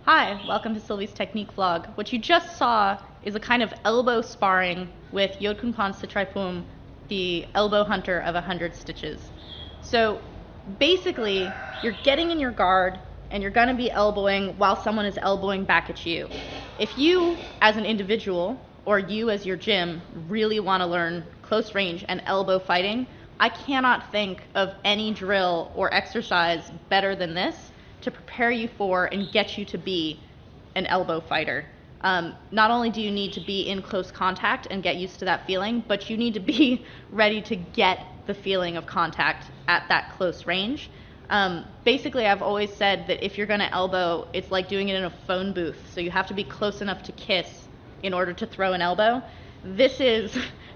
Hi, welcome to Sylvie's Technique Vlog. What you just saw is a kind of elbow sparring with Yodkunpan Sitraipum, the elbow hunter of 100 stitches. So basically, you're getting in your guard and you're gonna be elbowing while someone is elbowing back at you. If you, as an individual, or you as your gym, really wanna learn close range and elbow fighting, I cannot think of any drill or exercise better than this to prepare you for and get you to be an elbow fighter. Not only do you need to be in close contact and get used to that feeling, but you need to be ready to get the feeling of contact at that close range. Basically, I've always said that if you're gonna elbow, it's like doing it in a phone booth. So you have to be close enough to kiss in order to throw an elbow. This is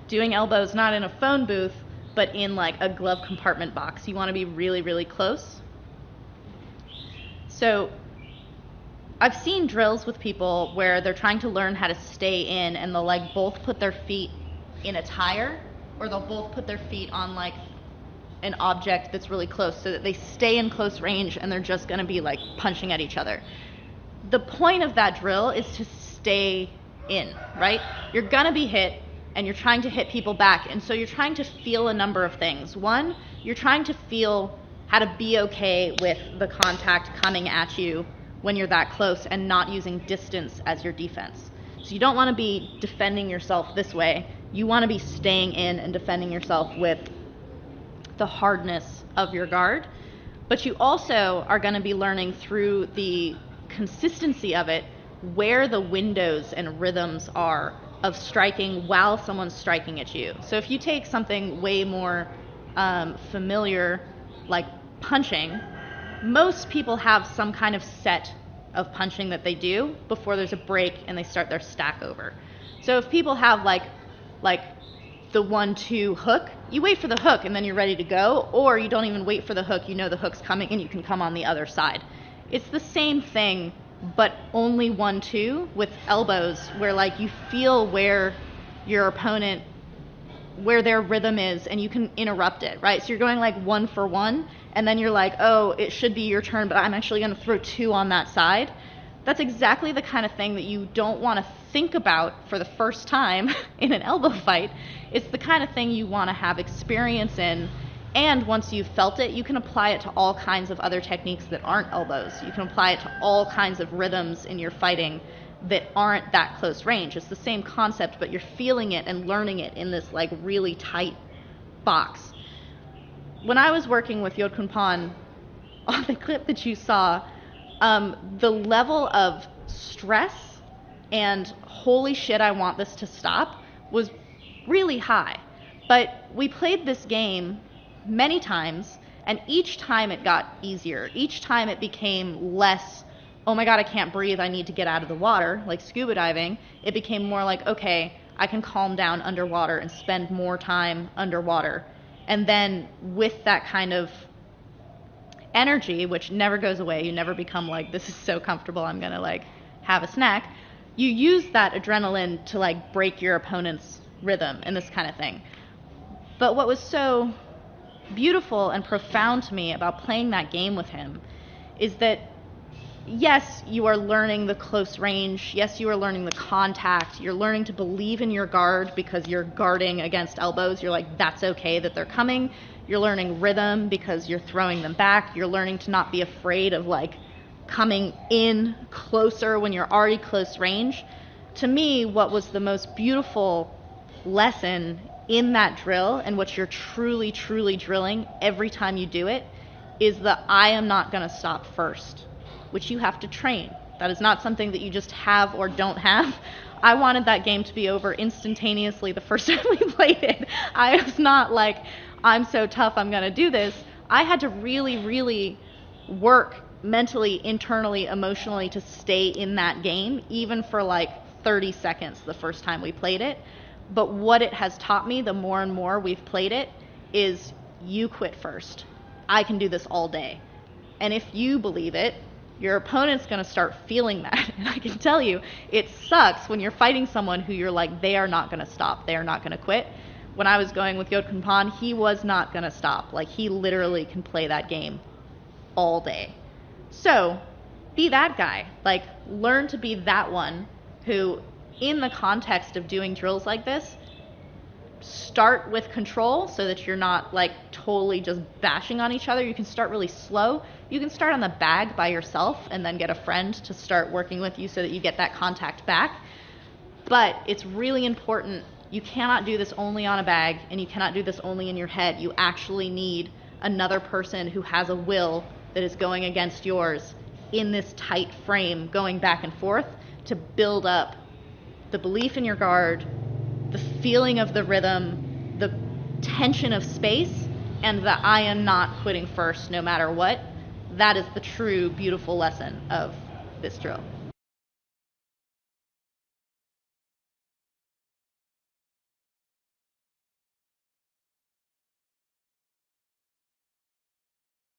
doing elbows not in a phone booth, but in like a glove compartment box. You wanna be really, really close. So I've seen drills with people where they're trying to learn how to stay in and they'll like both put their feet in a tire, or they'll both put their feet on like an object that's really close so that they stay in close range and they're just gonna be like punching at each other. The point of that drill is to stay in, right? You're gonna be hit and you're trying to hit people back, and so you're trying to feel a number of things. One, you're trying to feel how to be okay with the contact coming at you when you're that close and not using distance as your defense. So you don't want to be defending yourself this way. You want to be staying in and defending yourself with the hardness of your guard. But you also are going to be learning through the consistency of it where the windows and rhythms are of striking while someone's striking at you. So if you take something way more familiar, like punching, most people have some kind of set of punching that they do before there's a break and they start their stack over. So if people have like the 1-2 hook, you wait for the hook and then you're ready to go, or you don't even wait for the hook, you know the hook's coming and you can come on the other side. It's the same thing, but only 1-2 with elbows, where like you feel where your opponent, where their rhythm is, and you can interrupt it, right? So you're going like 1 for 1, and then you're like, oh, it should be your turn, but I'm actually gonna throw 2 on that side. That's exactly the kind of thing that you don't wanna think about for the first time in an elbow fight. It's the kind of thing you wanna have experience in, and once you've felt it, you can apply it to all kinds of other techniques that aren't elbows. You can apply it to all kinds of rhythms in your fighting that aren't that close range. It's the same concept, but you're feeling it and learning it in this like really tight box. When I was working with Yodkunpan, on the clip that you saw, the level of stress and holy shit, I want this to stop was really high. But we played this game many times, and each time it got easier. Each time it became less, oh my God, I can't breathe, I need to get out of the water, like scuba diving. It became more like, okay, I can calm down underwater and spend more time underwater. And then with that kind of energy, which never goes away, you never become like, this is so comfortable, I'm gonna like have a snack, you use that adrenaline to like break your opponent's rhythm and this kind of thing. But what was so beautiful and profound to me about playing that game with him is that yes, you are learning the close range. Yes, you are learning the contact. You're learning to believe in your guard because you're guarding against elbows. You're like, that's okay that they're coming. You're learning rhythm because you're throwing them back. You're learning to not be afraid of like coming in closer when you're already close range. To me, what was the most beautiful lesson in that drill, and what you're truly, truly drilling every time you do it, is the I am not gonna stop first, which you have to train. That is not something that you just have or don't have. I wanted that game to be over instantaneously the first time we played it. I was not like, I'm so tough, I'm gonna do this. I had to really, really work mentally, internally, emotionally to stay in that game, even for like 30 seconds the first time we played it. But what it has taught me, the more and more we've played it, is you quit first. I can do this all day. And if you believe it, your opponent's going to start feeling that. And I can tell you, it sucks when you're fighting someone who you're like, they are not going to stop. They are not going to quit. When I was going with Yod Pan, he was not going to stop. Like, he literally can play that game all day. So be that guy. Like, learn to be that one who, in the context of doing drills like this, start with control so that you're not like totally just bashing on each other. You can start really slow. You can start on the bag by yourself and then get a friend to start working with you so that you get that contact back. But it's really important. You cannot do this only on a bag, and you cannot do this only in your head. You actually need another person who has a will that is going against yours in this tight frame, going back and forth, to build up the belief in your guard, the feeling of the rhythm, the tension of space, and the I am not quitting first no matter what. That is the true beautiful lesson of this drill.